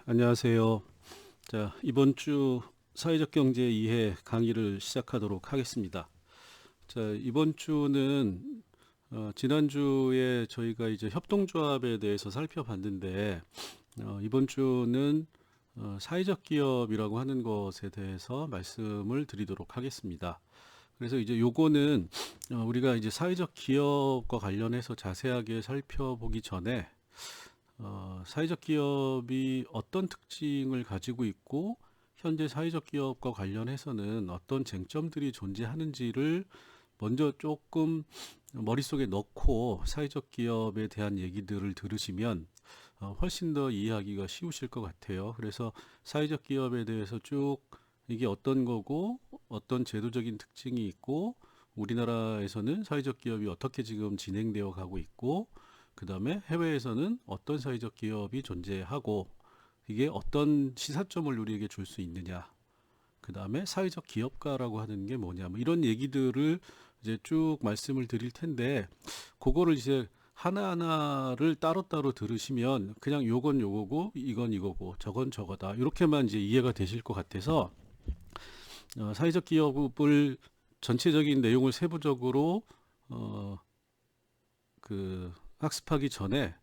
안녕하세요. 자, 이번 주 사회적 경제 이해 강의를 시작하도록 하겠습니다. 자, 이번 주는 지난주에 저희가 이제 협동조합에 대해서 살펴봤는데 이번 주는 사회적 기업이라고 하는 것에 대해서 말씀을 드리도록 하겠습니다. 그래서 이제 요거는 우리가 이제 사회적 기업과 관련해서 자세하게 살펴보기 전에 사회적 기업이 어떤 특징을 가지고 있고 현재 사회적 기업과 관련해서는 어떤 쟁점들이 존재하는지를 먼저 조금 머릿속에 넣고 사회적 기업에 대한 얘기들을 들으시면 훨씬 더 이해하기가 쉬우실 것 같아요. 그래서 사회적 기업에 대해서 쭉 이게 어떤 거고 어떤 제도적인 특징이 있고 우리나라에서는 사회적 기업이 어떻게 지금 진행되어 가고 있고 그 다음에 해외에서는 어떤 사회적 기업이 존재하고 이게 어떤 시사점을 우리에게 줄 수 있느냐. 그 다음에 사회적 기업가라고 하는 게 뭐냐. 뭐 이런 얘기들을 이제 쭉 말씀을 드릴 텐데 그거를 이제 하나하나를 따로따로 들으시면 그냥 요건 요거고 이건 이거고 저건 저거다. 이렇게만 이제 이해가 되실 것 같아서 사회적 기업을 전체적인 내용을 세부적으로 어, 그 학습하기 전에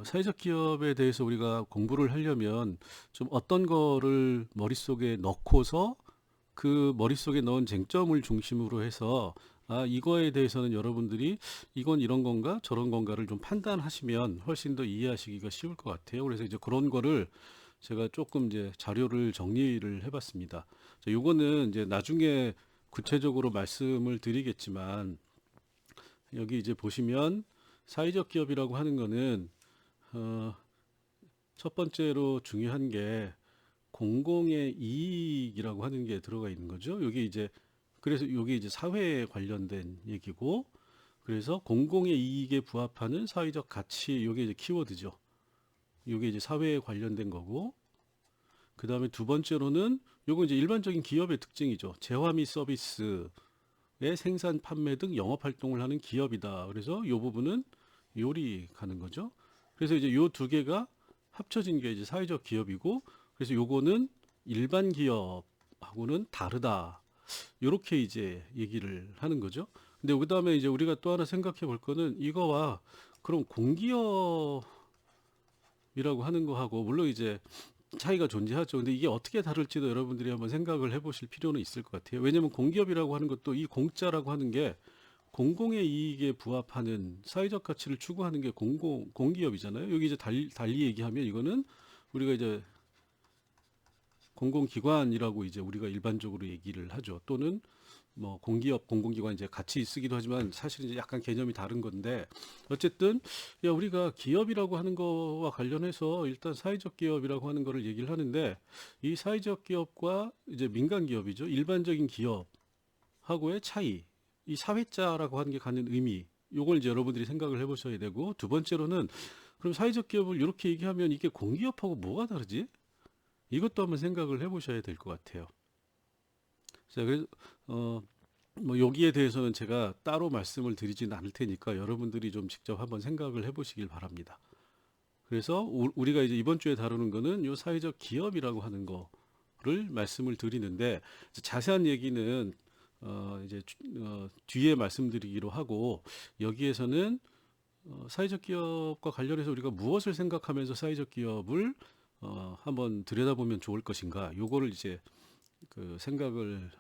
사회적 기업에 대해서 우리가 공부를 하려면 좀 어떤 거를 머릿속에 넣고서 그 머릿속에 넣은 쟁점을 중심으로 해서 이거에 대해서는 여러분들이 이건 이런 건가 저런 건가를 좀 판단하시면 훨씬 더 이해하시기가 쉬울 것 같아요. 그래서 이제 그런 거를 제가 조금 이제 자료를 정리를 해봤습니다. 자, 요거는 이제 나중에 구체적으로 말씀을 드리겠지만 여기 이제 보시면 사회적 기업이라고 하는 거는 어, 첫 번째로 중요한 게 공공의 이익이라고 하는 게 들어가 있는 거죠. 여기 이제 그래서 여기 이제 사회에 관련된 얘기고 그래서 공공의 이익에 부합하는 사회적 가치 요게 이제 키워드죠. 요게 이제 사회에 관련된 거고 그다음에 두 번째로는 요거 이제 일반적인 기업의 특징이죠. 재화 및 서비스의 생산, 판매 등 영업 활동을 하는 기업이다. 그래서 요 부분은 요리 가는 거죠. 그래서 이제 요 두 개가 합쳐진 게 이제 사회적 기업이고 그래서 요거는 일반 기업하고는 다르다. 요렇게 이제 얘기를 하는 거죠. 근데 그다음에 이제 우리가 또 하나 생각해 볼 거는 이거와 그럼 공기업이라고 하는 거하고 물론 이제 차이가 존재하죠. 근데 이게 어떻게 다를지도 여러분들이 한번 생각을 해보실 필요는 있을 것 같아요. 왜냐하면 공기업이라고 하는 것도 이 공짜라고 하는 게 공공의 이익에 부합하는 사회적 가치를 추구하는 게 공기업이잖아요. 여기 이제 달리 얘기하면 이거는 우리가 이제 공공기관이라고 이제 우리가 일반적으로 얘기를 하죠. 또는 뭐 공기업, 공공기관 이제 같이 쓰기도 하지만 사실 이제 약간 개념이 다른 건데 어쨌든 야 우리가 기업이라고 하는 거와 관련해서 일단 사회적 기업이라고 하는 거를 얘기를 하는데 이 사회적 기업과 이제 민간 기업이죠. 일반적인 기업하고의 차이, 이 사회자라고 하는 게 갖는 의미, 요걸 이제 여러분들이 생각을 해보셔야 되고 두 번째로는 그럼 사회적 기업을 이렇게 얘기하면 이게 공기업하고 뭐가 다르지? 이것도 한번 생각을 해보셔야 될 것 같아요. 자, 그래서 어, 뭐 여기에 대해서는 제가 따로 말씀을 드리지는 않을 테니까 여러분들이 좀 직접 한번 생각을 해보시길 바랍니다. 그래서 우리가 이제 이번 주에 다루는 거는 요 사회적 기업이라고 하는 거를 말씀을 드리는데 자세한 얘기는 이제 뒤에 말씀드리기로 하고 여기에서는 사회적 기업과 관련해서 우리가 무엇을 생각하면서 사회적 기업을 한번 들여다보면 좋을 것인가 요거를 이제 그 생각을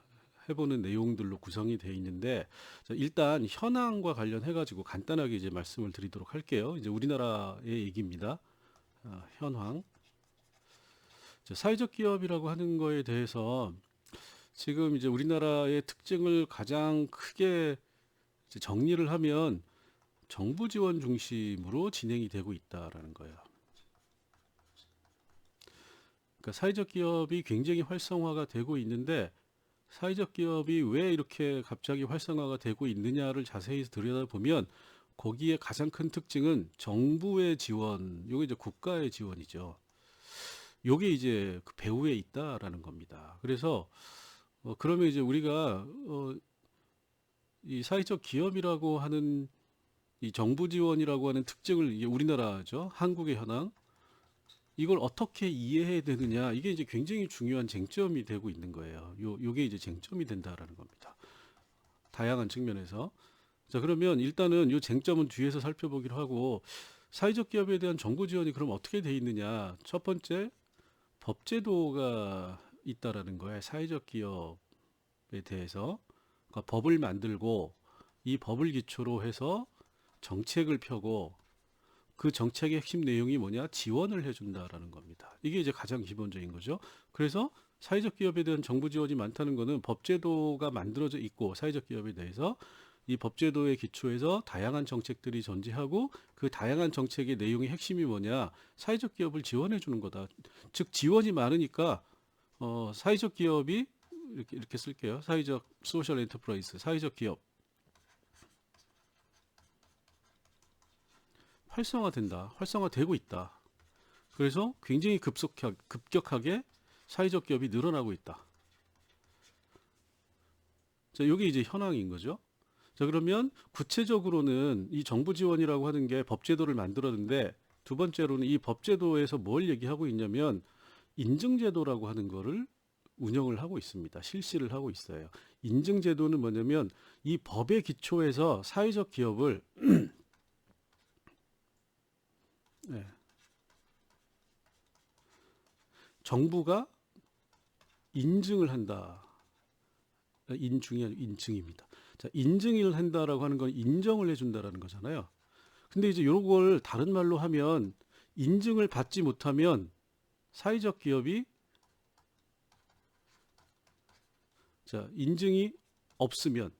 해보는 내용들로 구성이 되어 있는데 일단 현황과 관련해 가지고 간단하게 이제 말씀을 드리도록 할게요. 이제 우리나라의 얘기입니다. 현황. 사회적 기업이라고 하는 거에 대해서 지금 이제 우리나라의 특징을 가장 크게 이제 정리를 하면 정부 지원 중심으로 진행이 되고 있다라는 거예요. 그러니까 사회적 기업이 굉장히 활성화가 되고 있는데 사회적 기업이 왜 이렇게 갑자기 활성화가 되고 있느냐를 자세히 들여다보면 거기에 가장 큰 특징은 정부의 지원, 요게 이제 국가의 지원이죠. 요게 이제 그 배후에 있다라는 겁니다. 그래서 그러면 이제 우리가 이 사회적 기업이라고 하는 이 정부 지원이라고 하는 특징을 이게 우리나라죠. 한국의 현황. 이걸 어떻게 이해해야 되느냐, 이게 이제 굉장히 중요한 쟁점이 되고 있는 거예요. 요게 이제 쟁점이 된다라는 겁니다. 다양한 측면에서. 자, 그러면 일단은 요 쟁점은 뒤에서 살펴보기로 하고, 사회적 기업에 대한 정부 지원이 그럼 어떻게 돼 있느냐. 첫 번째, 법제도가 있다라는 거예요. 사회적 기업에 대해서. 그러니까 법을 만들고 이 법을 기초로 해서 정책을 펴고, 그 정책의 핵심 내용이 뭐냐? 지원을 해준다라는 겁니다. 이게 이제 가장 기본적인 거죠. 그래서 사회적 기업에 대한 정부 지원이 많다는 거는 법제도가 만들어져 있고, 사회적 기업에 대해서 이 법제도의 기초에서 다양한 정책들이 존재하고, 그 다양한 정책의 내용의 핵심이 뭐냐? 사회적 기업을 지원해 주는 거다. 즉 지원이 많으니까 사회적 기업이 이렇게 쓸게요. 사회적 소셜 엔터프라이즈, 사회적 기업 활성화된다. 활성화되고 있다. 그래서 굉장히 급격하게 사회적 기업이 늘어나고 있다. 자, 이게 이제 현황인 거죠. 자, 그러면 구체적으로는 이 정부 지원이라고 하는 게 법제도를 만들었는데, 두 번째로는 이 법제도에서 뭘 얘기하고 있냐면 인증제도라고 하는 거를 운영을 하고 있습니다. 실시를 하고 있어요. 인증제도는 뭐냐면 이 법의 기초에서 사회적 기업을 네, 정부가 인증을 한다. 인중이 아니고 인증입니다. 자, 인증을 한다라고 하는 건 인정을 해준다라는 거잖아요. 근데 이제 이런 걸 다른 말로 하면, 인증을 받지 못하면 사회적 기업이, 자, 인증이 없으면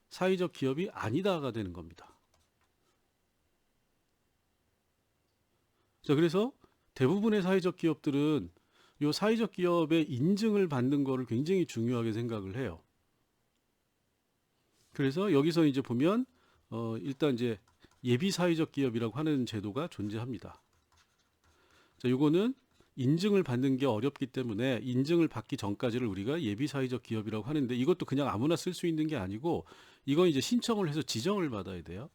사회적 기업이 아니다가 되는 겁니다. 자, 그래서 대부분의 사회적 기업들은 이 사회적 기업의 인증을 받는 거를 굉장히 중요하게 생각을 해요. 그래서 여기서 이제 보면 일단 이제 예비 사회적 기업이라고 하는 제도가 존재합니다. 자, 요거는 인증을 받는 게 어렵기 때문에 인증을 받기 전까지를 우리가 예비 사회적 기업이라고 하는데, 이것도 그냥 아무나 쓸 수 있는 게 아니고 이건 이제 신청을 해서 지정을 받아야 돼요.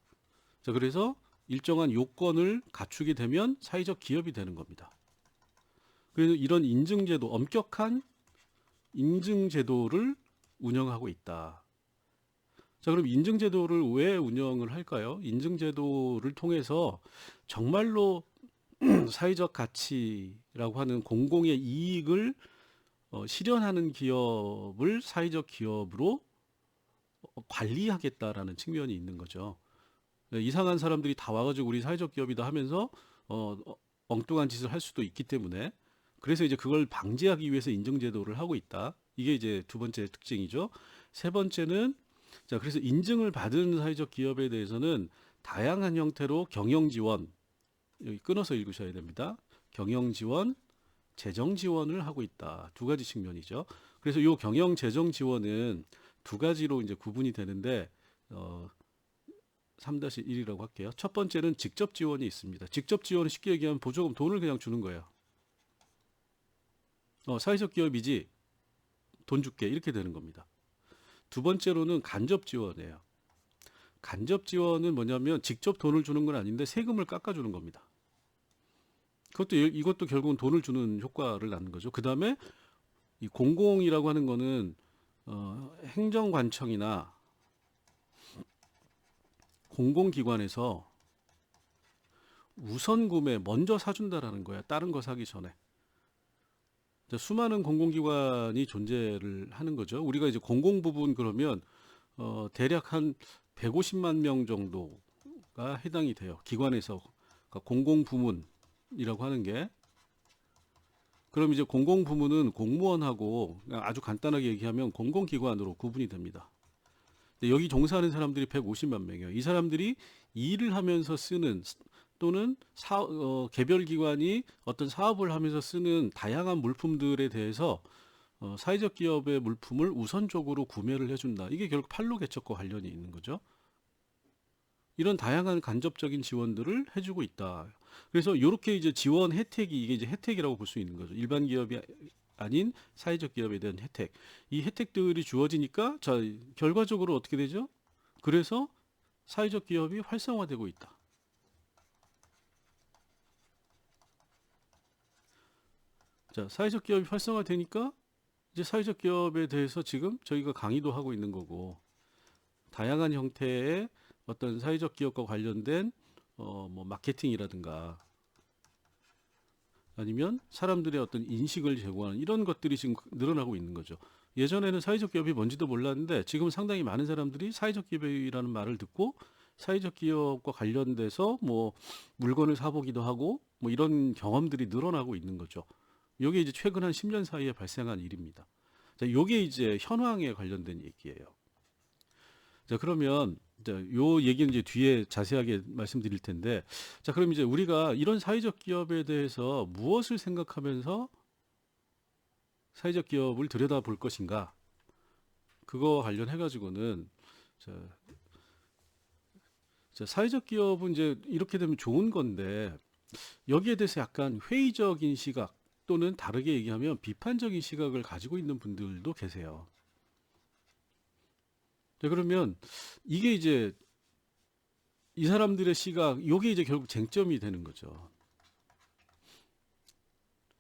자, 그래서 일정한 요건을 갖추게 되면 사회적 기업이 되는 겁니다. 그래서 이런 인증제도, 엄격한 인증제도를 운영하고 있다. 자, 그럼 인증제도를 왜 운영을 할까요? 인증제도를 통해서 정말로 사회적 가치라고 하는 공공의 이익을 실현하는 기업을 사회적 기업으로 관리하겠다라는 측면이 있는 거죠. 네, 이상한 사람들이 다 와가지고 우리 사회적 기업이다 하면서 엉뚱한 짓을 할 수도 있기 때문에, 그래서 이제 그걸 방지하기 위해서 인증제도를 하고 있다. 이게 이제 두 번째 특징이죠. 세 번째는, 자, 그래서 인증을 받은 사회적 기업에 대해서는 다양한 형태로 경영 지원, 여기 끊어서 읽으셔야 됩니다. 경영 지원, 재정 지원을 하고 있다. 두 가지 측면이죠. 그래서 이 경영 재정 지원은 두 가지로 이제 구분이 되는데 3-1이라고 할게요. 첫 번째는 직접 지원이 있습니다. 직접 지원은 쉽게 얘기하면 보조금, 돈을 그냥 주는 거예요. 사회적 기업이지 돈 줄게, 이렇게 되는 겁니다. 두 번째로는 간접 지원이에요. 간접 지원은 뭐냐면 직접 돈을 주는 건 아닌데 세금을 깎아주는 겁니다. 이것도 결국은 돈을 주는 효과를 낳는 거죠. 그 다음에 이 공공이라고 하는 거는 행정관청이나 공공기관에서 우선 구매 먼저 사준다라는 거야. 다른 거 사기 전에. 수많은 공공기관이 존재를 하는 거죠. 우리가 이제 공공 부분 그러면 대략 한 150만 명 정도가 해당이 돼요. 기관에서. 그러니까 공공부문이라고 하는 게. 그럼 이제 공공부문은 공무원하고 그냥 아주 간단하게 얘기하면 공공기관으로 구분이 됩니다. 여기 종사하는 사람들이 150만 명이에요. 이 사람들이 일을 하면서 쓰는, 또는 개별 기관이 어떤 사업을 하면서 쓰는 다양한 물품들에 대해서 사회적 기업의 물품을 우선적으로 구매를 해준다. 이게 결국 판로 개척과 관련이 있는 거죠. 이런 다양한 간접적인 지원들을 해주고 있다. 그래서 이렇게 이제 지원 혜택이, 이게 이제 혜택이라고 볼 수 있는 거죠. 일반 기업이 아닌 사회적 기업에 대한 혜택. 이 혜택들이 주어지니까, 자, 결과적으로 어떻게 되죠? 그래서 사회적 기업이 활성화되고 있다. 자, 사회적 기업이 활성화되니까 이제 사회적 기업에 대해서 지금 저희가 강의도 하고 있는 거고, 다양한 형태의 어떤 사회적 기업과 관련된 뭐 마케팅이라든가 아니면 사람들의 어떤 인식을 제공하는 이런 것들이 지금 늘어나고 있는 거죠. 예전에는 사회적 기업이 뭔지도 몰랐는데 지금 상당히 많은 사람들이 사회적 기업이라는 말을 듣고 사회적 기업과 관련돼서 뭐 물건을 사보기도 하고 뭐 이런 경험들이 늘어나고 있는 거죠. 이게 이제 최근 한 10년 사이에 발생한 일입니다. 자, 이게 이제 현황에 관련된 얘기예요. 자, 그러면 자, 요 얘기는 이제 뒤에 자세하게 말씀드릴 텐데, 자, 그럼 이제 우리가 이런 사회적 기업에 대해서 무엇을 생각하면서 사회적 기업을 들여다볼 것인가? 그거 관련해 가지고는 자, 사회적 기업은 이제 이렇게 되면 좋은 건데 여기에 대해서 약간 회의적인 시각 또는 다르게 얘기하면 비판적인 시각을 가지고 있는 분들도 계세요. 자, 그러면 이게 이제 이 사람들의 시각, 요게 이제 결국 쟁점이 되는 거죠.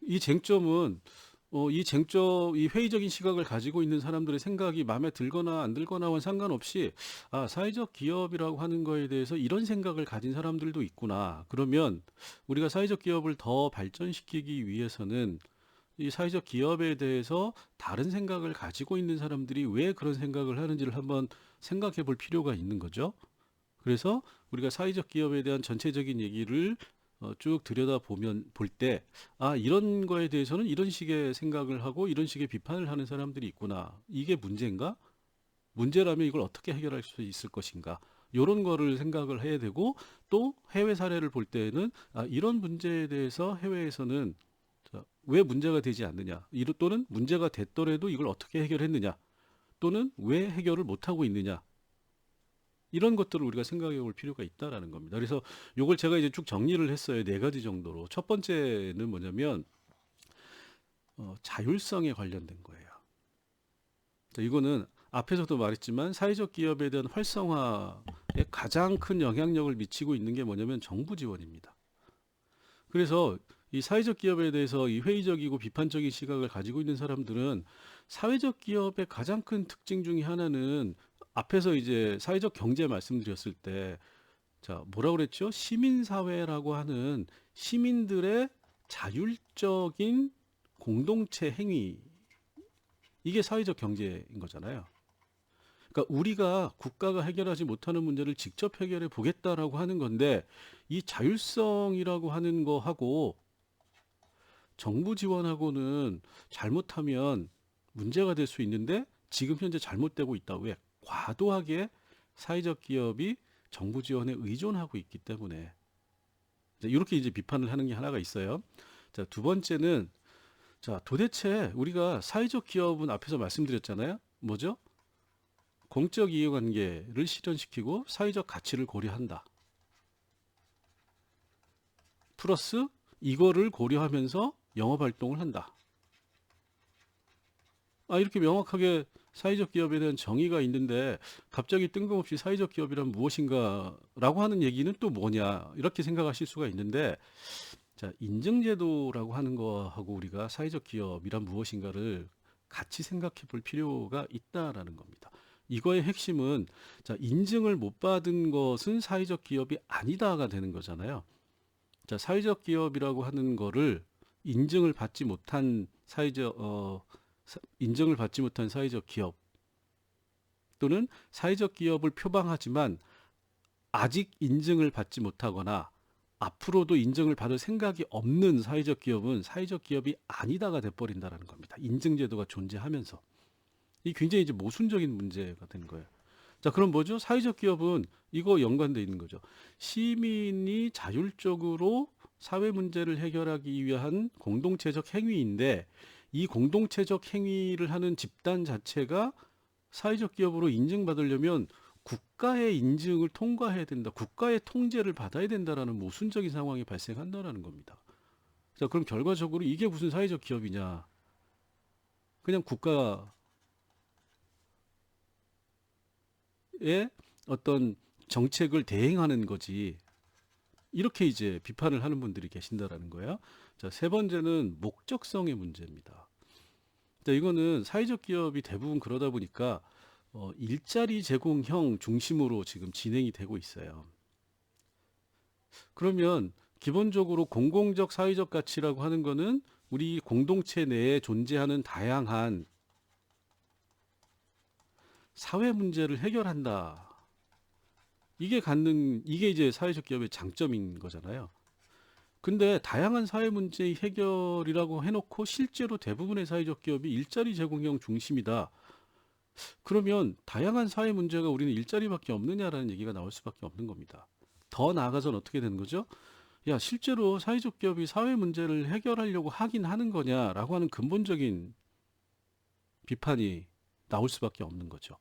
이 쟁점은 이 회의적인 시각을 가지고 있는 사람들의 생각이 마음에 들거나 안 들거나와 상관없이 사회적 기업이라고 하는 거에 대해서 이런 생각을 가진 사람들도 있구나. 그러면 우리가 사회적 기업을 더 발전시키기 위해서는 이 사회적 기업에 대해서 다른 생각을 가지고 있는 사람들이 왜 그런 생각을 하는지를 한번 생각해 볼 필요가 있는 거죠. 그래서 우리가 사회적 기업에 대한 전체적인 얘기를 쭉 들여다보면 볼 때, 이런 거에 대해서는 이런 식의 생각을 하고 이런 식의 비판을 하는 사람들이 있구나. 이게 문제인가? 문제라면 이걸 어떻게 해결할 수 있을 것인가? 이런 거를 생각을 해야 되고 또 해외 사례를 볼 때에는 이런 문제에 대해서 해외에서는 왜 문제가 되지 않느냐? 또는 문제가 됐더라도 이걸 어떻게 해결했느냐? 또는 왜 해결을 못하고 있느냐? 이런 것들을 우리가 생각해 볼 필요가 있다라는 겁니다. 그래서 요걸 제가 이제 쭉 정리를 했어요. 네 가지 정도로. 첫 번째는 뭐냐면 자율성에 관련된 거예요. 자, 이거는 앞에서도 말했지만 사회적 기업에 대한 활성화에 가장 큰 영향력을 미치고 있는 게 뭐냐면 정부 지원입니다. 그래서 이 사회적 기업에 대해서 이 회의적이고 비판적인 시각을 가지고 있는 사람들은 사회적 기업의 가장 큰 특징 중에 하나는 앞에서 이제 사회적 경제 말씀드렸을 때 자, 뭐라고 그랬죠? 시민사회라고 하는 시민들의 자율적인 공동체 행위. 이게 사회적 경제인 거잖아요. 그러니까 우리가 국가가 해결하지 못하는 문제를 직접 해결해 보겠다라고 하는 건데 이 자율성이라고 하는 거하고 정부 지원하고는 잘못하면 문제가 될 수 있는데 지금 현재 잘못되고 있다. 왜? 과도하게 사회적 기업이 정부 지원에 의존하고 있기 때문에 이렇게 이제 비판을 하는 게 하나가 있어요. 자, 두 번째는 자, 도대체 우리가 사회적 기업은 앞에서 말씀드렸잖아요. 뭐죠? 공적 이해관계를 실현시키고 사회적 가치를 고려한다. 플러스 이거를 고려하면서 영업 활동을 한다. 이렇게 명확하게 사회적 기업에 대한 정의가 있는데 갑자기 뜬금없이 사회적 기업이란 무엇인가라고 하는 얘기는 또 뭐냐 이렇게 생각하실 수가 있는데 자, 인증제도라고 하는 거하고 우리가 사회적 기업이란 무엇인가를 같이 생각해 볼 필요가 있다라는 겁니다. 이거의 핵심은 자, 인증을 못 받은 것은 사회적 기업이 아니다가 되는 거잖아요. 자, 사회적 기업이라고 하는 거를 인증을 받지 못한 인증을 받지 못한 사회적 기업 또는 사회적 기업을 표방하지만 아직 인증을 받지 못하거나 앞으로도 인증을 받을 생각이 없는 사회적 기업은 사회적 기업이 아니다가 돼버린다는 겁니다. 인증제도가 존재하면서. 이 굉장히 이제 모순적인 문제가 된 거예요. 자, 그럼 뭐죠? 사회적 기업은 이거 연관되어 있는 거죠. 시민이 자율적으로 사회 문제를 해결하기 위한 공동체적 행위인데 이 공동체적 행위를 하는 집단 자체가 사회적 기업으로 인증받으려면 국가의 인증을 통과해야 된다. 국가의 통제를 받아야 된다라는 모순적인 상황이 발생한다라는 겁니다. 자, 그럼 결과적으로 이게 무슨 사회적 기업이냐? 그냥 국가의 어떤 정책을 대행하는 거지. 이렇게 이제 비판을 하는 분들이 계신다라는 거예요. 자, 세 번째는 목적성의 문제입니다. 자, 이거는 사회적 기업이 대부분 그러다 보니까 일자리 제공형 중심으로 지금 진행이 되고 있어요. 그러면 기본적으로 공공적 사회적 가치라고 하는 거는 우리 공동체 내에 존재하는 다양한 사회 문제를 해결한다. 이게 이제 사회적 기업의 장점인 거잖아요. 근데 다양한 사회 문제의 해결이라고 해놓고 실제로 대부분의 사회적 기업이 일자리 제공형 중심이다. 그러면 다양한 사회 문제가 우리는 일자리밖에 없느냐라는 얘기가 나올 수밖에 없는 겁니다. 더 나아가서는 어떻게 되는 거죠? 야, 실제로 사회적 기업이 사회 문제를 해결하려고 하긴 하는 거냐라고 하는 근본적인 비판이 나올 수밖에 없는 거죠.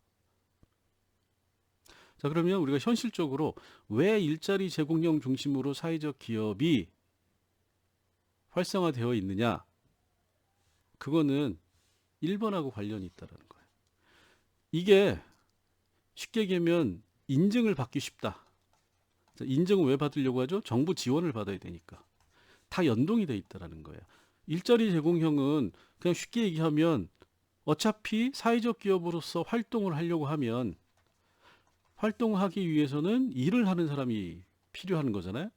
자, 그러면 우리가 현실적으로 왜 일자리 제공형 중심으로 사회적 기업이 활성화되어 있느냐? 그거는 1번하고 관련이 있다는 거예요. 이게 쉽게 얘기하면 인증을 받기 쉽다. 자, 인증은 왜 받으려고 하죠? 정부 지원을 받아야 되니까. 다 연동이 돼 있다는 거예요. 일자리 제공형은 그냥 쉽게 얘기하면 어차피 사회적 기업으로서 활동을 하려고 하면 활동하기 위해서는 일을 하는 사람이 필요한 거잖아요.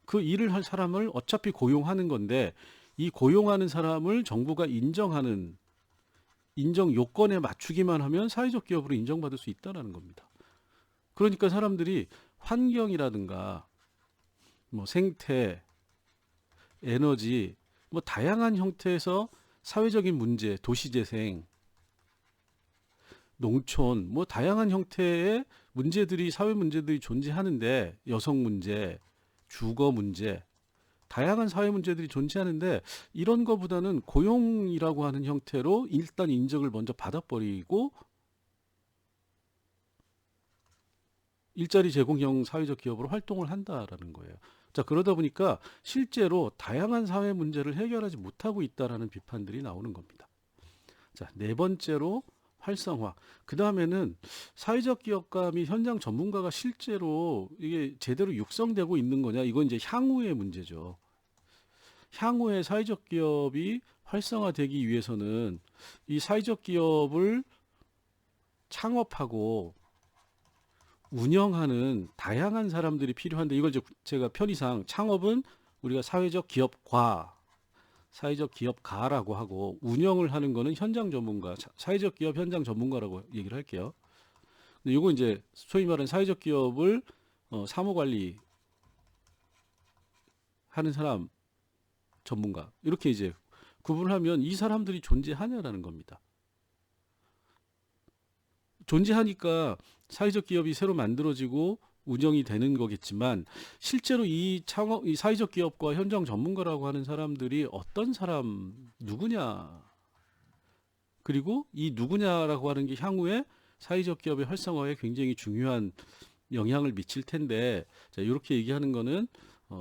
그 일을 할 사람을 어차피 고용하는 건데 이 고용하는 사람을 정부가 인정하는 인정 요건에 맞추기만 하면 사회적 기업으로 인정받을 수 있다는 겁니다. 그러니까 사람들이 환경이라든가 뭐 생태, 에너지, 뭐 다양한 형태에서 사회적인 문제, 도시재생, 농촌, 뭐 다양한 형태의 문제들이 사회 문제들이 존재하는데 여성 문제, 주거 문제, 다양한 사회 문제들이 존재하는데 이런 거보다는 고용이라고 하는 형태로 일단 인정을 먼저 받아버리고 일자리 제공형 사회적 기업으로 활동을 한다라는 거예요. 자, 그러다 보니까 실제로 다양한 사회 문제를 해결하지 못하고 있다라는 비판들이 나오는 겁니다. 자, 네 번째로 활성화. 그 다음에는 사회적 기업가 및 현장 전문가가 실제로 이게 제대로 육성되고 있는 거냐? 이건 이제 향후의 문제죠. 향후에 사회적 기업이 활성화되기 위해서는 이 사회적 기업을 창업하고 운영하는 다양한 사람들이 필요한데 이걸 제가 편의상 창업은 우리가 사회적 기업과 사회적 기업가라고 하고 운영을 하는 거는 현장 전문가, 사회적 기업 현장 전문가라고 얘기를 할게요. 근데 이거 이제 소위 말하는 사회적 기업을 사무 관리 하는 사람 전문가 이렇게 이제 구분하면 이 사람들이 존재하냐라는 겁니다. 존재하니까 사회적 기업이 새로 만들어지고 운영이 되는 거겠지만 실제로 이 사회적 기업과 현장 전문가라고 하는 사람들이 어떤 사람 누구냐 그리고 이 누구냐라고 하는 게 향후에 사회적 기업의 활성화에 굉장히 중요한 영향을 미칠 텐데 자, 이렇게 얘기하는 거는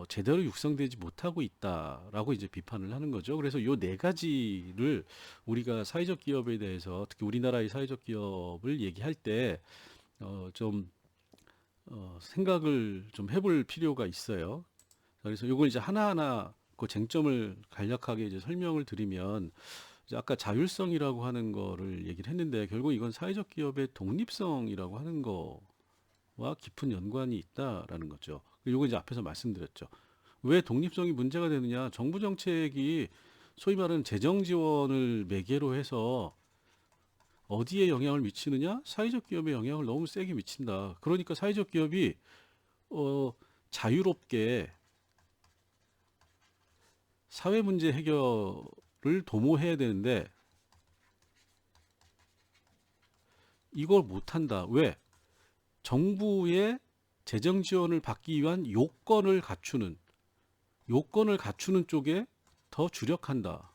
제대로 육성되지 못하고 있다라고 이제 비판을 하는 거죠. 그래서 요 네 가지를 우리가 사회적 기업에 대해서 특히 우리나라의 사회적 기업을 얘기할 때 좀 생각을 좀 해볼 필요가 있어요. 그래서 이걸 이제 하나하나 그 쟁점을 간략하게 이제 설명을 드리면 이제 아까 자율성이라고 하는 거를 얘기를 했는데 결국 이건 사회적 기업의 독립성이라고 하는 거와 깊은 연관이 있다라는 거죠. 이거 이제 앞에서 말씀드렸죠. 왜 독립성이 문제가 되느냐? 정부 정책이 소위 말하는 재정 지원을 매개로 해서 어디에 영향을 미치느냐? 사회적 기업에 영향을 너무 세게 미친다. 그러니까 사회적 기업이 자유롭게 사회 문제 해결을 도모해야 되는데 이걸 못한다. 왜? 정부의 재정 지원을 받기 위한 요건을 갖추는 쪽에 더 주력한다.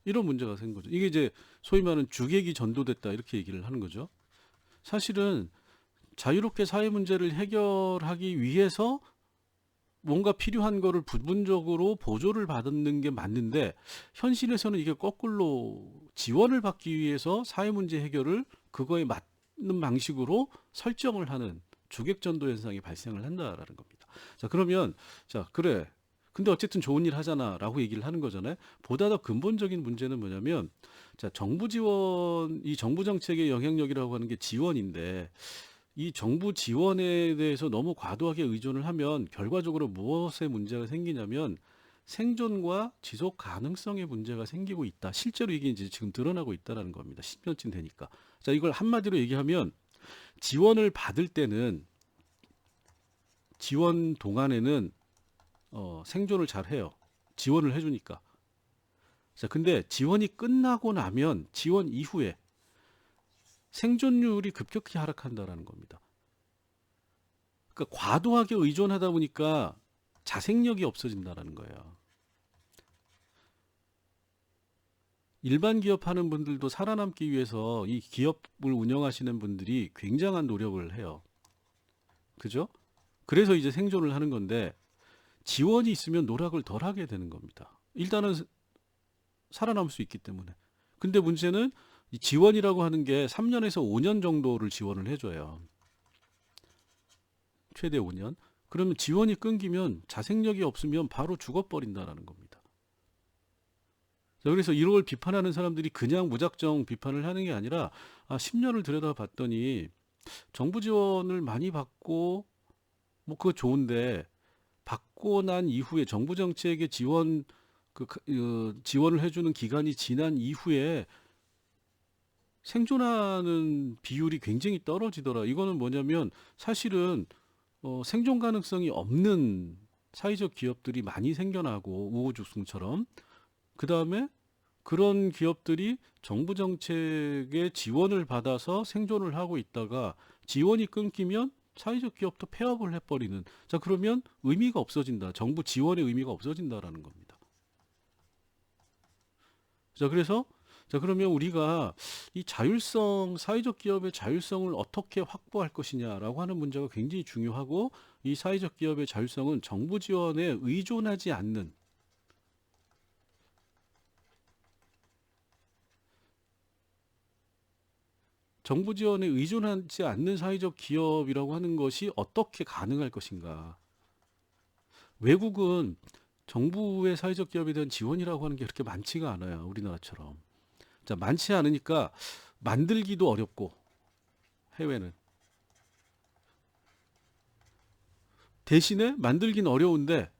이런 문제가 생긴 거죠. 이게 이제 소위 말하는 주객이 전도됐다 이렇게 얘기를 하는 거죠. 사실은 자유롭게 사회 문제를 해결하기 위해서 뭔가 필요한 거를 부분적으로 보조를 받는 게 맞는데 현실에서는 이게 거꾸로 지원을 받기 위해서 사회 문제 해결을 그거에 맞는 방식으로 설정을 하는 주객전도 현상이 발생을 한다라는 겁니다. 자, 그러면 자, 그래. 근데 어쨌든 좋은 일 하잖아라고 얘기를 하는 거잖아요. 보다 더 근본적인 문제는 뭐냐면 자, 정부 지원, 이 정부 정책의 영향력이라고 하는 게 지원인데 이 정부 지원에 대해서 너무 과도하게 의존을 하면 결과적으로 무엇에 문제가 생기냐면 생존과 지속 가능성의 문제가 생기고 있다. 실제로 이게 이제 지금 드러나고 있다라는 겁니다. 10년쯤 되니까. 자, 이걸 한마디로 얘기하면 지원을 받을 때는 지원 동안에는 생존을 잘 해요. 지원을 해주니까. 자, 근데 지원이 끝나고 나면 지원 이후에 생존율이 급격히 하락한다라는 겁니다. 그러니까 과도하게 의존하다 보니까 자생력이 없어진다라는 거예요. 일반 기업 하는 분들도 살아남기 위해서 이 기업을 운영하시는 분들이 굉장한 노력을 해요. 그죠? 그래서 이제 생존을 하는 건데 지원이 있으면 노력을 덜 하게 되는 겁니다. 일단은 살아남을 수 있기 때문에. 근데 문제는 이 지원이라고 하는 게 3년에서 5년 정도를 지원을 해줘요. 최대 5년. 그러면 지원이 끊기면 자생력이 없으면 바로 죽어버린다라는 겁니다. 자, 그래서 이걸 비판하는 사람들이 그냥 무작정 비판을 하는 게 아니라 10년을 들여다봤더니 정부 지원을 많이 받고 뭐 그거 좋은데 받고 난 이후에 정부 정책의 지원을 해주는 기간이 지난 이후에 생존하는 비율이 굉장히 떨어지더라. 이거는 뭐냐면 사실은 생존 가능성이 없는 사회적 기업들이 많이 생겨나고 우후죽순처럼 그 다음에 그런 기업들이 정부 정책의 지원을 받아서 생존을 하고 있다가 지원이 끊기면 사회적 기업도 폐업을 해버리는. 자, 그러면 의미가 없어진다. 정부 지원의 의미가 없어진다라는 겁니다. 자, 그러면 우리가 이 자율성, 사회적 기업의 자율성을 어떻게 확보할 것이냐라고 하는 문제가 굉장히 중요하고 이 사회적 기업의 자율성은 정부 지원에 의존하지 않는 정부 지원에 의존하지 않는 사회적 기업이라고 하는 것이 어떻게 가능할 것인가. 외국은 정부의 사회적 기업에 대한 지원이라고 하는 게 그렇게 많지가 않아요. 우리나라처럼. 자, 많지 않으니까 만들기도 어렵고 해외는. 대신에 만들긴 어려운데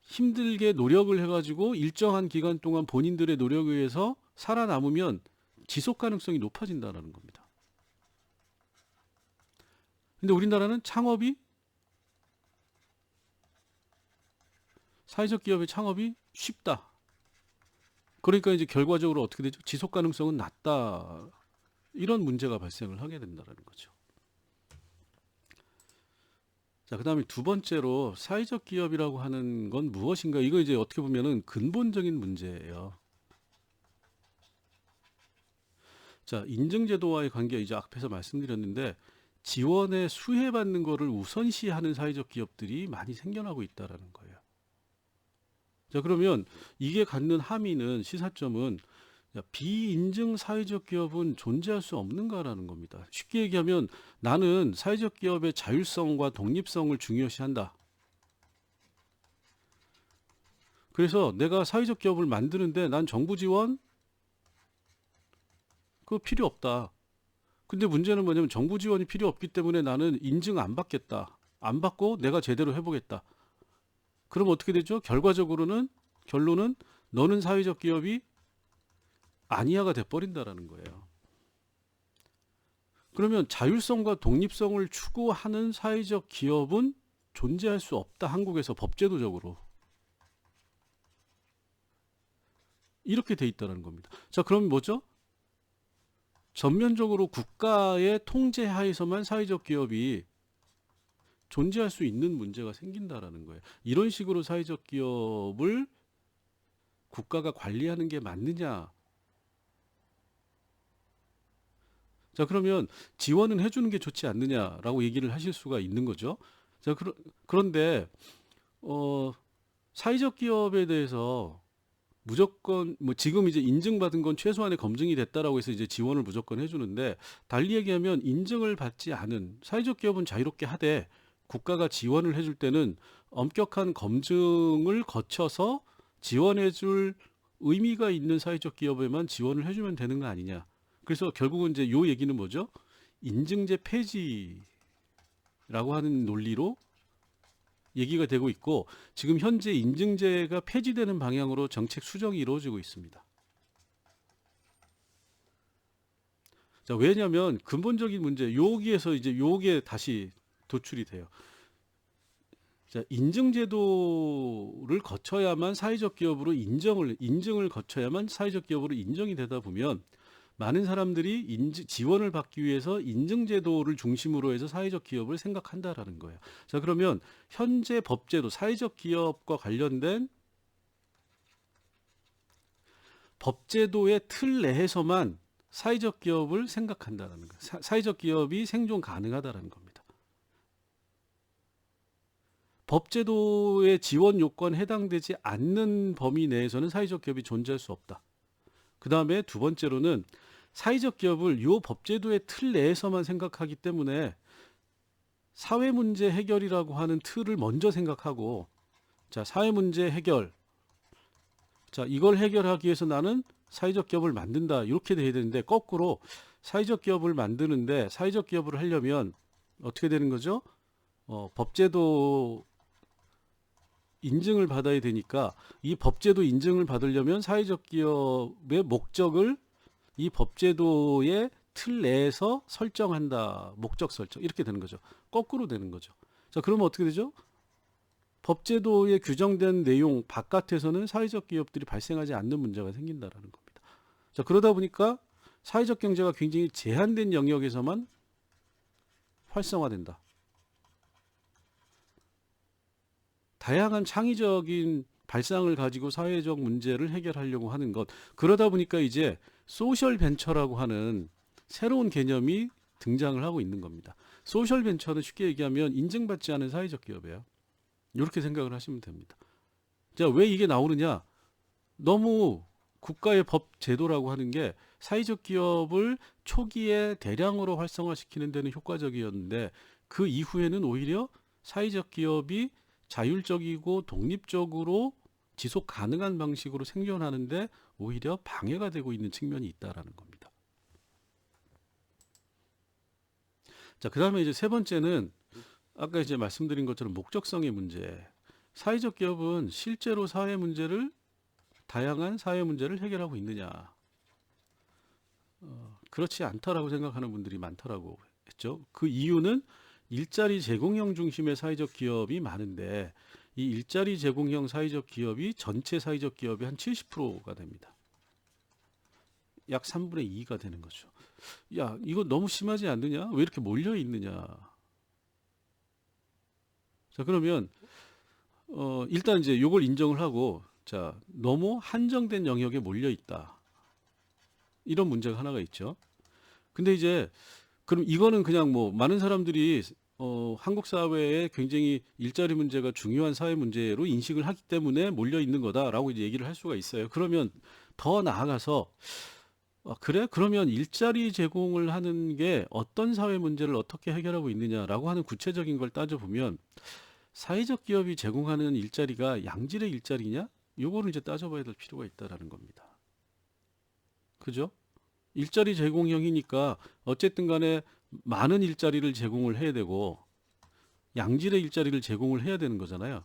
힘들게 노력을 해가지고 일정한 기간 동안 본인들의 노력에 의해서 살아남으면 지속 가능성이 높아진다는 겁니다. 근데 우리나라는 사회적 기업의 창업이 쉽다. 그러니까 이제 결과적으로 어떻게 되죠? 지속 가능성은 낮다. 이런 문제가 발생을 하게 된다는 거죠. 자, 그다음에 두 번째로 사회적 기업이라고 하는 건 무엇인가? 이거 이제 어떻게 보면은 근본적인 문제예요. 자, 인증제도와의 관계 이제 앞에서 말씀드렸는데 지원에 수혜받는 거를 우선시하는 사회적 기업들이 많이 생겨나고 있다라는 거예요. 자, 그러면 이게 갖는 함의는 시사점은 비인증 사회적 기업은 존재할 수 없는가라는 겁니다. 쉽게 얘기하면 나는 사회적 기업의 자율성과 독립성을 중요시한다. 그래서 내가 사회적 기업을 만드는데 난 정부 지원 그거 필요 없다. 근데 문제는 뭐냐면 정부 지원이 필요 없기 때문에 나는 인증 안 받겠다. 안 받고 내가 제대로 해보겠다. 그럼 어떻게 되죠? 결론은 너는 사회적 기업이 아니야가 돼버린다라는 거예요. 그러면 자율성과 독립성을 추구하는 사회적 기업은 존재할 수 없다. 한국에서 법제도적으로. 이렇게 돼 있다는 겁니다. 자, 그럼 뭐죠? 전면적으로 국가의 통제 하에서만 사회적 기업이 존재할 수 있는 문제가 생긴다라는 거예요. 이런 식으로 사회적 기업을 국가가 관리하는 게 맞느냐? 자, 그러면 지원은 해주는 게 좋지 않느냐라고 얘기를 하실 수가 있는 거죠. 자, 그런데 사회적 기업에 대해서 무조건 뭐 지금 이제 인증받은 건 최소한의 검증이 됐다라고 해서 이제 지원을 무조건 해주는데 달리 얘기하면 인증을 받지 않은 사회적 기업은 자유롭게 하되 국가가 지원을 해줄 때는 엄격한 검증을 거쳐서 지원해줄 의미가 있는 사회적 기업에만 지원을 해주면 되는 거 아니냐. 그래서 결국은 이제 요 얘기는 뭐죠? 인증제 폐지라고 하는 논리로 얘기가 되고 있고, 지금 현재 인증제가 폐지되는 방향으로 정책 수정이 이루어지고 있습니다. 자, 왜냐하면 근본적인 문제, 여기에서 이제 요게 다시 도출이 돼요. 자, 인증제도를 거쳐야만 사회적 기업으로 인증을 거쳐야만 사회적 기업으로 인정이 되다 보면 많은 사람들이 지원을 받기 위해서 인증제도를 중심으로 해서 사회적 기업을 생각한다라는 거예요. 자, 그러면 현재 법제도, 사회적 기업과 관련된 법제도의 틀 내에서만 사회적 기업을 생각한다라는 거예요. 사회적 기업이 생존 가능하다라는 겁니다. 법제도의 지원 요건에 해당되지 않는 범위 내에서는 사회적 기업이 존재할 수 없다. 그 다음에 두 번째로는 사회적 기업을 요 법제도의 틀 내에서만 생각하기 때문에 사회 문제 해결이라고 하는 틀을 먼저 생각하고, 자, 사회 문제 해결, 자, 이걸 해결하기 위해서 나는 사회적 기업을 만든다, 이렇게 돼야 되는데, 거꾸로 사회적 기업을 만드는데 사회적 기업을 하려면 어떻게 되는 거죠? 법제도 인증을 받아야 되니까 이 법제도 인증을 받으려면 사회적 기업의 목적을 이 법제도의 틀 내에서 설정한다. 목적 설정. 이렇게 되는 거죠. 거꾸로 되는 거죠. 자, 그러면 어떻게 되죠? 법제도에 규정된 내용 바깥에서는 사회적 기업들이 발생하지 않는 문제가 생긴다라는 겁니다. 자, 그러다 보니까 사회적 경제가 굉장히 제한된 영역에서만 활성화된다. 다양한 창의적인 발상을 가지고 사회적 문제를 해결하려고 하는 것. 그러다 보니까 이제 소셜 벤처라고 하는 새로운 개념이 등장을 하고 있는 겁니다. 소셜 벤처는 쉽게 얘기하면 인증받지 않은 사회적 기업이에요. 이렇게 생각을 하시면 됩니다. 자, 왜 이게 나오느냐? 너무 국가의 법 제도라고 하는 게 사회적 기업을 초기에 대량으로 활성화시키는 데는 효과적이었는데, 그 이후에는 오히려 사회적 기업이 자율적이고 독립적으로 지속 가능한 방식으로 생존하는데 오히려 방해가 되고 있는 측면이 있다라는 겁니다. 자, 그 다음에 이제 세 번째는 아까 이제 말씀드린 것처럼 목적성의 문제. 사회적 기업은 실제로 다양한 사회 문제를 해결하고 있느냐? 그렇지 않다라고 생각하는 분들이 많다라고 했죠. 그 이유는 일자리 제공형 중심의 사회적 기업이 많은데, 이 일자리 제공형 사회적 기업이 전체 사회적 기업의 한 70%가 됩니다. 약 3분의 2가 되는 거죠. 야, 이거 너무 심하지 않느냐? 왜 이렇게 몰려 있느냐? 자, 그러면 일단 이제 요걸 인정을 하고, 자, 너무 한정된 영역에 몰려 있다. 이런 문제가 하나가 있죠. 근데 이제 그럼 이거는 그냥 뭐 많은 사람들이 한국 사회에 굉장히 일자리 문제가 중요한 사회 문제로 인식을 하기 때문에 몰려 있는 거다라고 이제 얘기를 할 수가 있어요. 그러면 더 나아가서 그래? 그러면 일자리 제공을 하는 게 어떤 사회 문제를 어떻게 해결하고 있느냐라고 하는 구체적인 걸 따져보면, 사회적 기업이 제공하는 일자리가 양질의 일자리냐? 요거를 이제 따져봐야 될 필요가 있다라는 겁니다. 그죠? 일자리 제공형이니까 어쨌든 간에 많은 일자리를 제공을 해야 되고 양질의 일자리를 제공을 해야 되는 거잖아요.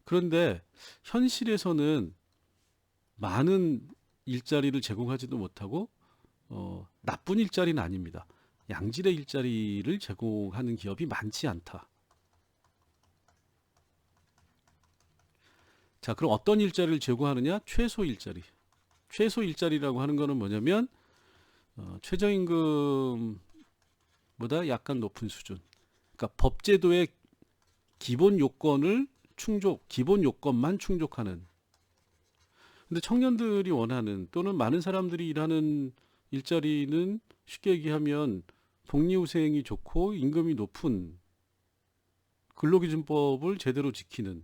그런데 현실에서는 많은 일자리를 제공하지도 못하고 나쁜 일자리는 아닙니다. 양질의 일자리를 제공하는 기업이 많지 않다. 자, 그럼 어떤 일자리를 제공하느냐? 최소 일자리. 최소 일자리라고 하는 거는 뭐냐면 최저임금보다 약간 높은 수준. 그러니까 법제도의 기본 기본 요건만 충족하는. 근데 청년들이 원하는, 또는 많은 사람들이 일하는 일자리는 쉽게 얘기하면 복리후생이 좋고 임금이 높은, 근로기준법을 제대로 지키는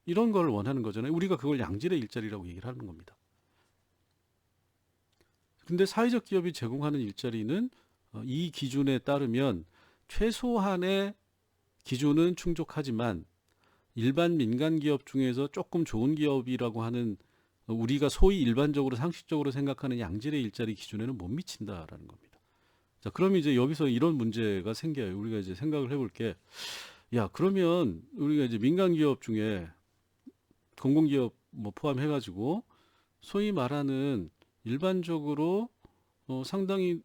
이런 걸 원하는 거잖아요. 우리가 그걸 양질의 일자리라고 얘기를 하는 겁니다. 근데 사회적 기업이 제공하는 일자리는 이 기준에 따르면 최소한의 기준은 충족하지만 일반 민간 기업 중에서 조금 좋은 기업이라고 하는 우리가 소위 일반적으로 상식적으로 생각하는 양질의 일자리 기준에는 못 미친다라는 겁니다. 자, 그럼 이제 여기서 이런 문제가 생겨요. 우리가 이제 생각을 해볼 게, 야, 그러면 우리가 이제 민간 기업 중에 공공기업 뭐 포함해가지고 소위 말하는 일반적으로 상당히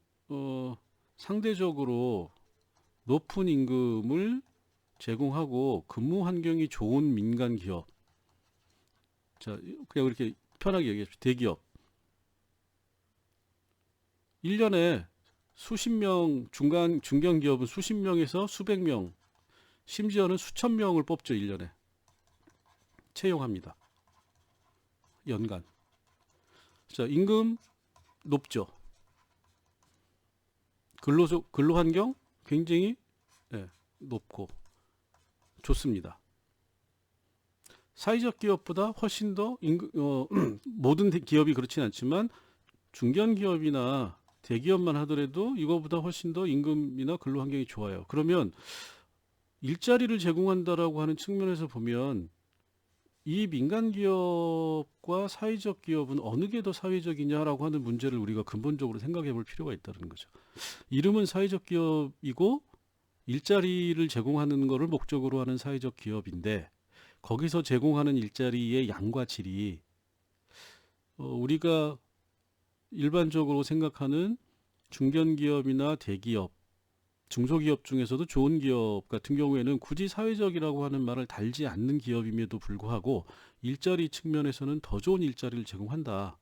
상대적으로 높은 임금을 제공하고 근무 환경이 좋은 민간 기업, 자, 그냥 이렇게 편하게 얘기합시다. 대기업. 1년에 수십 명, 중견 기업은 수십 명에서 수백 명, 심지어는 수천 명을 뽑죠, 1년에. 채용합니다. 연간. 자, 임금 높죠. 근로 환경 굉장히 높고 좋습니다. 사회적 기업보다 훨씬 더 모든 기업이 그렇진 않지만 중견 기업이나 대기업만 하더라도 이거보다 훨씬 더 임금이나 근로 환경이 좋아요. 그러면 일자리를 제공한다라고 하는 측면에서 보면 이 민간 기업과 사회적 기업은 어느 게 더 사회적이냐라고 하는 문제를 우리가 근본적으로 생각해 볼 필요가 있다는 거죠. 이름은 사회적 기업이고 일자리를 제공하는 것을 목적으로 하는 사회적 기업인데 거기서 제공하는 일자리의 양과 질이 우리가 일반적으로 생각하는 중견기업이나 대기업, 중소기업 중에서도 좋은 기업 같은 경우에는 굳이 사회적이라고 하는 말을 달지 않는 기업임에도 불구하고 일자리 측면에서는 더 좋은 일자리를 제공한다.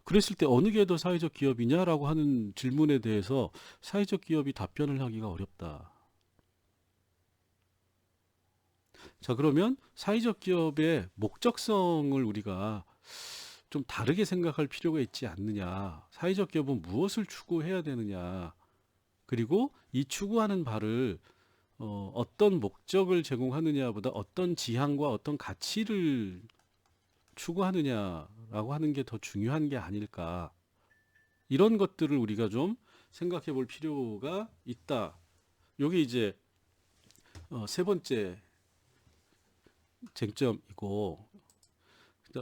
그랬을 때 어느 게 더 사회적 기업이냐라고 하는 질문에 대해서 사회적 기업이 답변을 하기가 어렵다. 자, 그러면 사회적 기업의 목적성을 우리가 좀 다르게 생각할 필요가 있지 않느냐. 사회적 기업은 무엇을 추구해야 되느냐. 그리고 이 추구하는 바를 어떤 목적을 제공하느냐보다 어떤 지향과 어떤 가치를 추구하느냐라고 하는 게 더 중요한 게 아닐까. 이런 것들을 우리가 좀 생각해 볼 필요가 있다. 요게 이제 세 번째 쟁점이고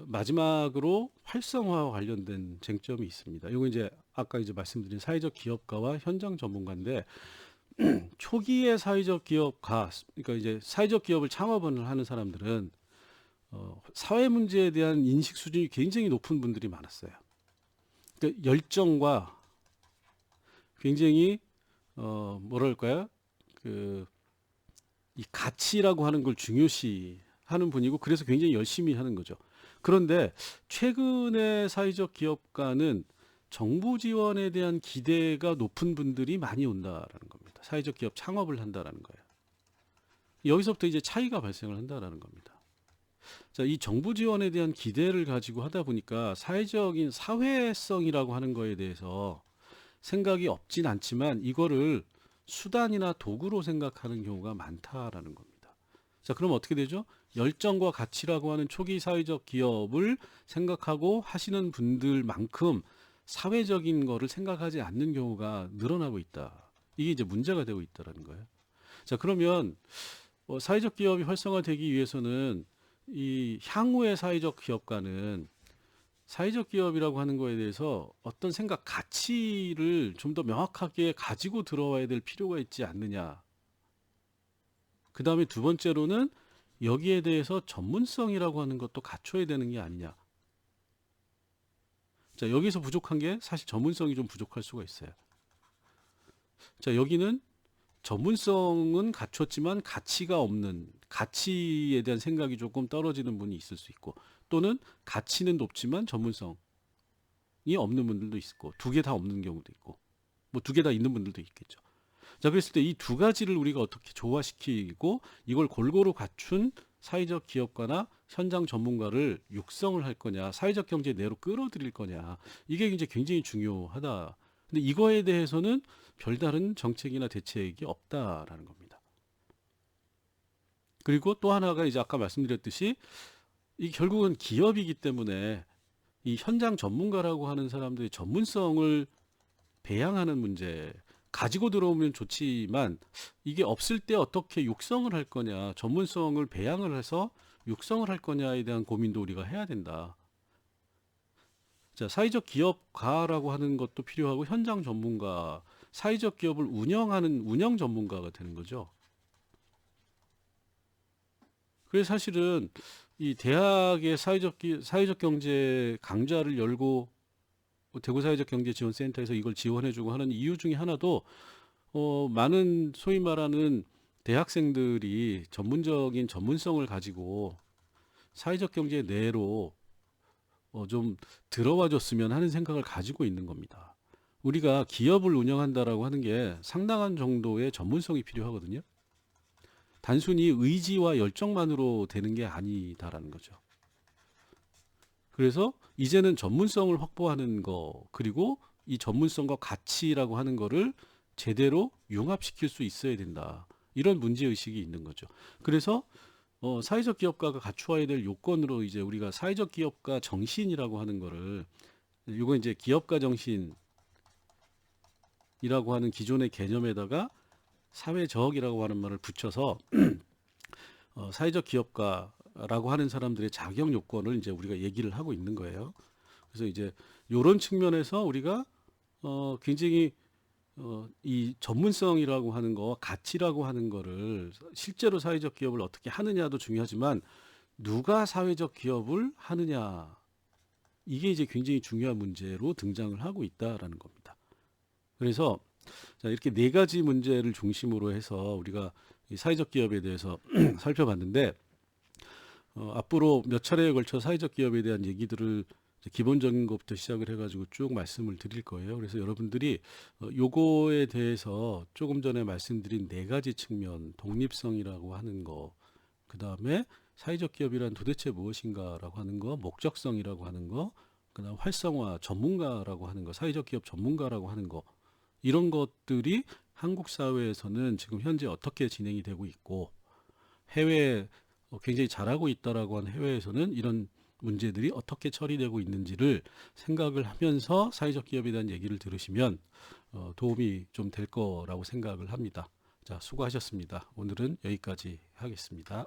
마지막으로 활성화와 관련된 쟁점이 있습니다. 이거 이제 아까 이제 말씀드린 사회적 기업가와 현장 전문가인데 초기의 사회적 기업가, 그러니까 이제 사회적 기업을 창업을 하는 사람들은 사회 문제에 대한 인식 수준이 굉장히 높은 분들이 많았어요. 그러니까 열정과 굉장히 뭐랄까요? 이 가치라고 하는 걸 중요시하는 분이고 그래서 굉장히 열심히 하는 거죠. 그런데 최근의 사회적 기업가는 정부 지원에 대한 기대가 높은 분들이 많이 온다라는 겁니다. 사회적 기업 창업을 한다라는 거예요. 여기서부터 이제 차이가 발생을 한다라는 겁니다. 자, 이 정부 지원에 대한 기대를 가지고 하다 보니까 사회적인 사회성이라고 하는 거에 대해서 생각이 없진 않지만 이거를 수단이나 도구로 생각하는 경우가 많다라는 겁니다. 자, 그럼 어떻게 되죠? 열정과 가치라고 하는 초기 사회적 기업을 생각하고 하시는 분들만큼 사회적인 거를 생각하지 않는 경우가 늘어나고 있다. 이게 이제 문제가 되고 있다는 거예요. 자, 그러면 사회적 기업이 활성화되기 위해서는 이 향후의 사회적 기업가는 사회적 기업이라고 하는 거에 대해서 어떤 생각, 가치를 좀 더 명확하게 가지고 들어와야 될 필요가 있지 않느냐. 그 다음에 두 번째로는 여기에 대해서 전문성이라고 하는 것도 갖춰야 되는 게 아니냐. 자, 여기서 부족한 게 사실 전문성이 좀 부족할 수가 있어요. 자, 여기는 전문성은 갖췄지만 가치가 없는, 가치에 대한 생각이 조금 떨어지는 분이 있을 수 있고, 또는 가치는 높지만 전문성이 없는 분들도 있고, 두 개 다 없는 경우도 있고, 뭐 두 개 다 있는 분들도 있겠죠. 자, 그랬을 때 이 두 가지를 우리가 어떻게 조화시키고 이걸 골고루 갖춘 사회적 기업가나 현장 전문가를 육성을 할 거냐, 사회적 경제 내로 끌어들일 거냐, 이게 이제 굉장히 중요하다. 근데 이거에 대해서는 별다른 정책이나 대책이 없다라는 겁니다. 그리고 또 하나가 이제 아까 말씀드렸듯이 이 결국은 기업이기 때문에 이 현장 전문가라고 하는 사람들의 전문성을 배양하는 문제. 가지고 들어오면 좋지만 이게 없을 때 어떻게 육성을 할 거냐, 전문성을 배양을 해서 육성을 할 거냐에 대한 고민도 우리가 해야 된다. 자, 사회적 기업가라고 하는 것도 필요하고 현장 전문가, 사회적 기업을 운영하는 운영 전문가가 되는 거죠. 그래서 사실은 이 대학의 사회적 경제 강좌를 열고 대구 사회적 경제 지원센터에서 이걸 지원해주고 하는 이유 중에 하나도 많은 소위 말하는 대학생들이 전문적인 전문성을 가지고 사회적 경제 내로 좀 들어와 줬으면 하는 생각을 가지고 있는 겁니다. 우리가 기업을 운영한다라고 하는 게 상당한 정도의 전문성이 필요하거든요. 단순히 의지와 열정만으로 되는 게 아니다라는 거죠. 그래서 이제는 전문성을 확보하는 거, 그리고 이 전문성과 가치라고 하는 거를 제대로 융합시킬 수 있어야 된다. 이런 문제의식이 있는 거죠. 그래서 사회적 기업가가 갖추어야 될 요건으로 이제 우리가 사회적 기업가 정신이라고 하는 거를, 이거 이제 기업가 정신이라고 하는 기존의 개념에다가 사회적이라고 하는 말을 붙여서 사회적 기업가라고 하는 사람들의 자격 요건을 이제 우리가 얘기를 하고 있는 거예요. 그래서 이제 이런 측면에서 우리가 굉장히 이 전문성이라고 하는 거, 가치라고 하는 거를 실제로 사회적 기업을 어떻게 하느냐도 중요하지만 누가 사회적 기업을 하느냐, 이게 이제 굉장히 중요한 문제로 등장을 하고 있다라는 겁니다. 그래서 자, 이렇게 네 가지 문제를 중심으로 해서 우리가 이 사회적 기업에 대해서 살펴봤는데 앞으로 몇 차례에 걸쳐 사회적 기업에 대한 얘기들을 기본적인 것부터 시작을 해가지고 쭉 말씀을 드릴 거예요. 그래서 여러분들이 요거에 대해서 조금 전에 말씀드린 네 가지 측면, 독립성이라고 하는 거, 그 다음에 사회적 기업이란 도대체 무엇인가라고 하는 거, 목적성이라고 하는 거, 그 다음 활성화, 전문가라고 하는 거, 사회적 기업 전문가라고 하는 거, 이런 것들이 한국 사회에서는 지금 현재 어떻게 진행이 되고 있고, 해외 굉장히 잘하고 있다라고 하는 해외에서는 이런 문제들이 어떻게 처리되고 있는지를 생각을 하면서 사회적 기업에 대한 얘기를 들으시면 도움이 좀 될 거라고 생각을 합니다. 자, 수고하셨습니다. 오늘은 여기까지 하겠습니다.